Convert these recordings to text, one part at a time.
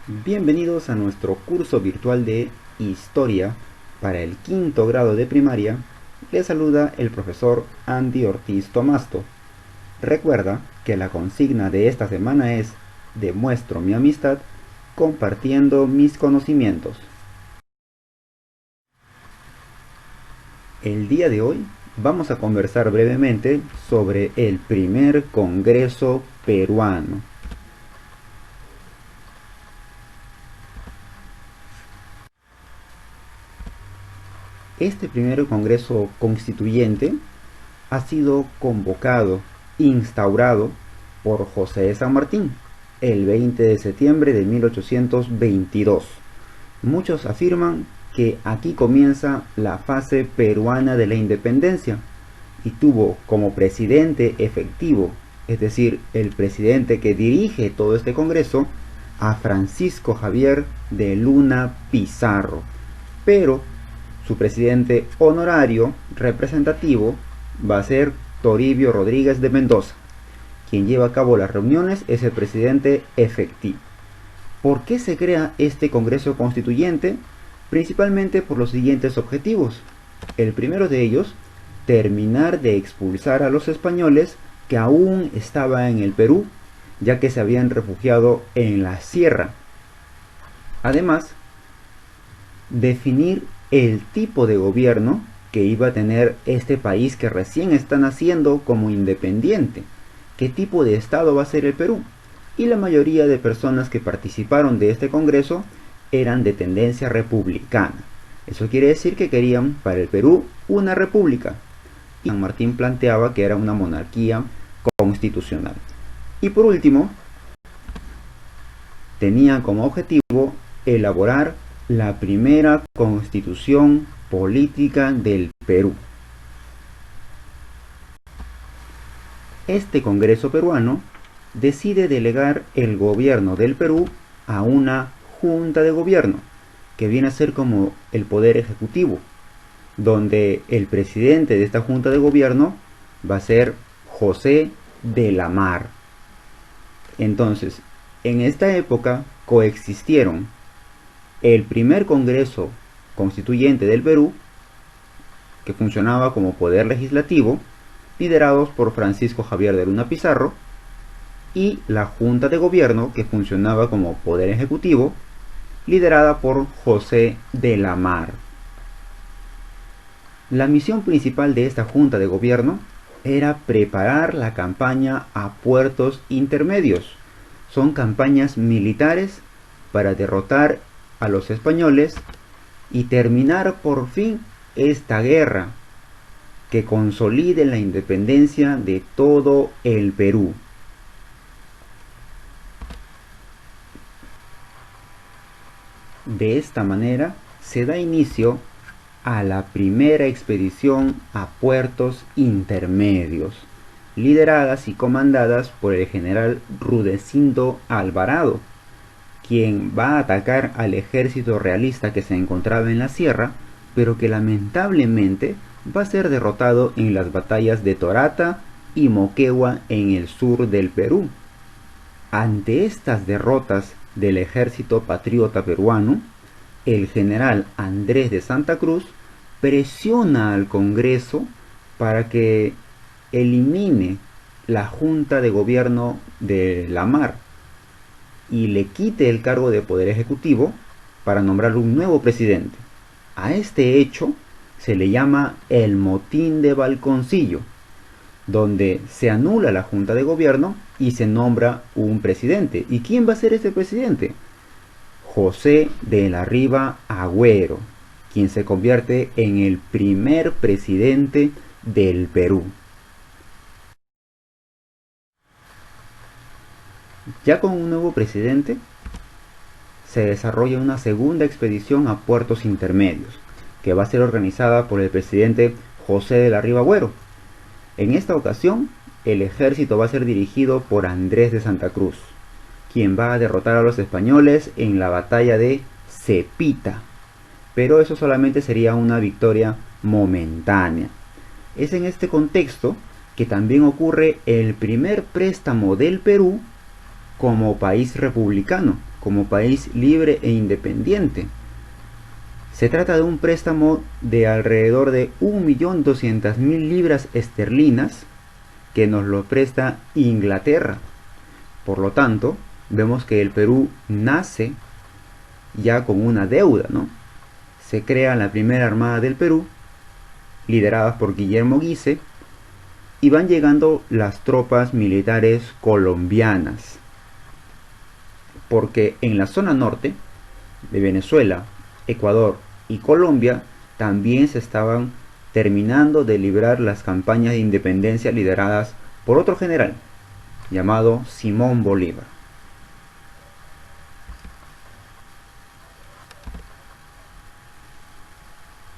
Bienvenidos a nuestro curso virtual de Historia para el quinto grado de primaria. Les saluda el profesor Andy Ortiz Tomasto. Recuerda que la consigna de esta semana es: demuestro mi amistad compartiendo mis conocimientos. El día de hoy vamos a conversar brevemente sobre el primer Congreso peruano. Este primer Congreso Constituyente ha sido convocado, instaurado por José de San Martín el 20 de septiembre de 1822. Muchos afirman que aquí comienza la fase peruana de la independencia y tuvo como presidente efectivo, es decir, el presidente que dirige todo este Congreso, a Francisco Javier de Luna Pizarro. Pero su presidente honorario representativo va a ser Toribio Rodríguez de Mendoza. Quien lleva a cabo las reuniones es el presidente efectivo. ¿Por qué se crea este Congreso Constituyente? Principalmente por los siguientes objetivos. El primero de ellos, terminar de expulsar a los españoles que aún estaban en el Perú, ya que se habían refugiado en la sierra. Además, definir el tipo de gobierno que iba a tener este país que recién está naciendo como independiente. ¿Qué tipo de estado va a ser el Perú? Y la mayoría de personas que participaron de este congreso eran de tendencia republicana. Eso quiere decir que querían para el Perú una república. Y San Martín planteaba que era una monarquía constitucional. Y por último, tenían como objetivo elaborar la primera constitución política del Perú. Este Congreso peruano decide delegar el gobierno del Perú a una junta de gobierno, que viene a ser como el poder ejecutivo, donde el presidente de esta junta de gobierno va a ser José de la Mar. Entonces, en esta época coexistieron el primer Congreso Constituyente del Perú, que funcionaba como poder legislativo, liderados por Francisco Javier de Luna Pizarro, y la Junta de Gobierno, que funcionaba como poder ejecutivo, liderada por José de la Mar. La misión principal de esta Junta de Gobierno era preparar la campaña a puertos intermedios. Son campañas militares para derrotar a los españoles y terminar por fin esta guerra que consolide la independencia de todo el Perú. De esta manera se da inicio a la primera expedición a puertos intermedios, lideradas y comandadas por el general Rudecindo Alvarado, quien va a atacar al ejército realista que se encontraba en la sierra, pero que lamentablemente va a ser derrotado en las batallas de Torata y Moquegua en el sur del Perú. Ante estas derrotas del ejército patriota peruano, el general Andrés de Santa Cruz presiona al Congreso para que elimine la Junta de Gobierno de la Mar y le quite el cargo de poder ejecutivo para nombrar un nuevo presidente. A este hecho se le llama el motín de Balconcillo, donde se anula la Junta de Gobierno y se nombra un presidente. ¿Y quién va a ser ese presidente? José de la Riva Agüero, quien se convierte en el primer presidente del Perú. Ya con un nuevo presidente, se desarrolla una segunda expedición a puertos intermedios, que va a ser organizada por el presidente José de la Riva Agüero. En esta ocasión, el ejército va a ser dirigido por Andrés de Santa Cruz, quien va a derrotar a los españoles en la batalla de Cepita. Pero eso solamente sería una victoria momentánea. Es en este contexto que también ocurre el primer préstamo del Perú como país republicano, como país libre e independiente. Se trata de un préstamo de alrededor de 1.200.000 libras esterlinas que nos lo presta Inglaterra. Por lo tanto, vemos que el Perú nace ya con una deuda, ¿no? Se crea la primera armada del Perú, liderada por Guillermo Guise, y van llegando las tropas militares colombianas. Porque en la zona norte de Venezuela, Ecuador y Colombia también se estaban terminando de librar las campañas de independencia lideradas por otro general llamado Simón Bolívar.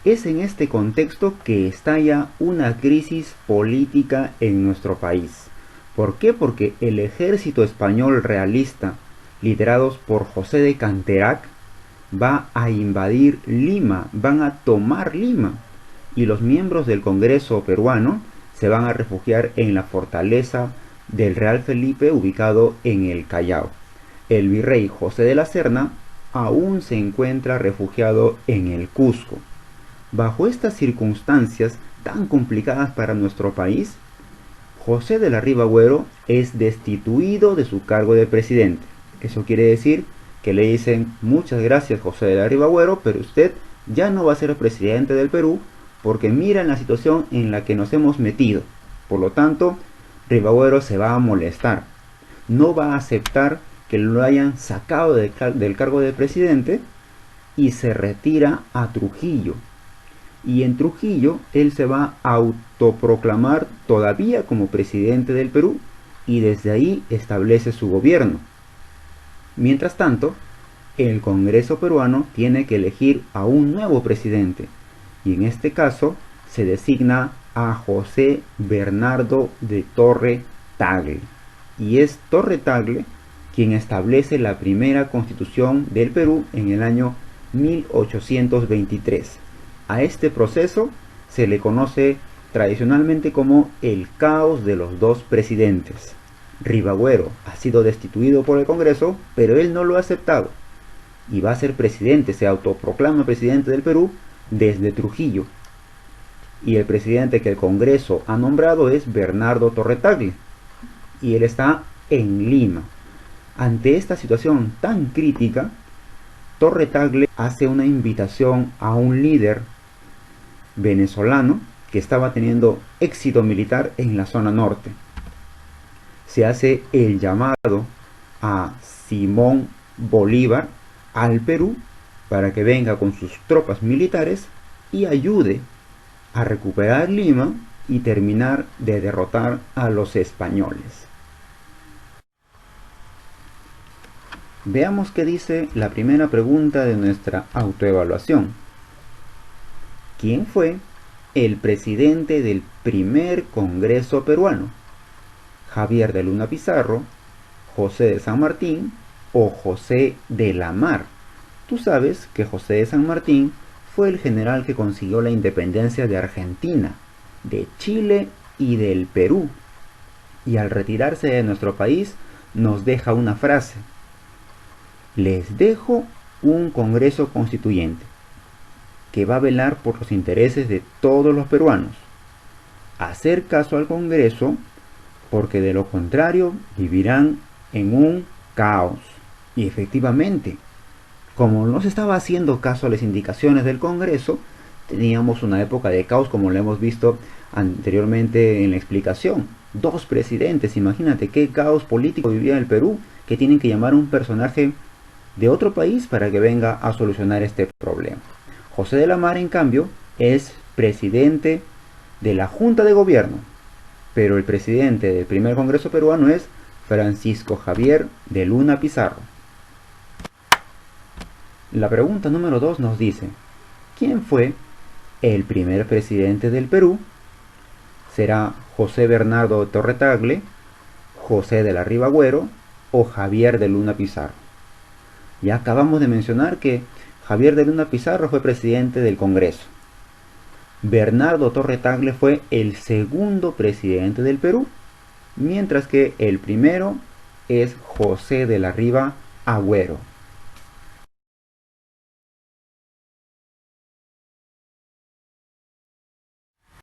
Es en este contexto que estalla una crisis política en nuestro país. ¿Por qué? Porque el ejército español realista, liderados por José de Canterac, va a invadir Lima, van a tomar Lima, y los miembros del Congreso peruano se van a refugiar en la fortaleza del Real Felipe ubicado en el Callao. El virrey José de la Serna aún se encuentra refugiado en el Cusco. Bajo estas circunstancias tan complicadas para nuestro país, José de la Riva Agüero es destituido de su cargo de presidente. Eso quiere decir que le dicen: muchas gracias, José de la Riva Agüero, pero usted ya no va a ser presidente del Perú porque mira la situación en la que nos hemos metido. Por lo tanto, Riva Agüero se va a molestar. No va a aceptar que lo hayan sacado del cargo de presidente y se retira a Trujillo. Y en Trujillo él se va a autoproclamar todavía como presidente del Perú y desde ahí establece su gobierno. Mientras tanto, el Congreso peruano tiene que elegir a un nuevo presidente y en este caso se designa a José Bernardo de Torre Tagle. Y es Torre Tagle quien establece la primera constitución del Perú en el año 1823. A este proceso se le conoce tradicionalmente como el caos de los dos presidentes. Riva Agüero ha sido destituido por el Congreso, pero él no lo ha aceptado y va a ser presidente, se autoproclama presidente del Perú desde Trujillo. Y el presidente que el Congreso ha nombrado es Bernardo Torre Tagle y él está en Lima. Ante esta situación tan crítica, Torre Tagle hace una invitación a un líder venezolano que estaba teniendo éxito militar en la zona norte. Se hace el llamado a Simón Bolívar al Perú para que venga con sus tropas militares y ayude a recuperar Lima y terminar de derrotar a los españoles. Veamos qué dice la primera pregunta de nuestra autoevaluación. ¿Quién fue el presidente del primer Congreso peruano? ¿Javier de Luna Pizarro, José de San Martín o José de la Mar? Tú sabes que José de San Martín fue el general que consiguió la independencia de Argentina, de Chile y del Perú. Y al retirarse de nuestro país nos deja una frase: les dejo un Congreso Constituyente que va a velar por los intereses de todos los peruanos. Hacer caso al Congreso, porque de lo contrario vivirán en un caos. Y efectivamente, como no se estaba haciendo caso a las indicaciones del Congreso, teníamos una época de caos como lo hemos visto anteriormente en la explicación. Dos presidentes, imagínate qué caos político vivía el Perú, que tienen que llamar a un personaje de otro país para que venga a solucionar este problema. José de la Mar, en cambio, es presidente de la Junta de Gobierno, pero el presidente del primer Congreso peruano es Francisco Javier de Luna Pizarro. La pregunta número 2 nos dice: ¿quién fue el primer presidente del Perú? ¿Será José Bernardo de Torre Tagle, José de la Riva Agüero o Javier de Luna Pizarro? Ya acabamos de mencionar que Javier de Luna Pizarro fue presidente del Congreso. Bernardo Torre Tagle fue el segundo presidente del Perú, mientras que el primero es José de la Riva Agüero.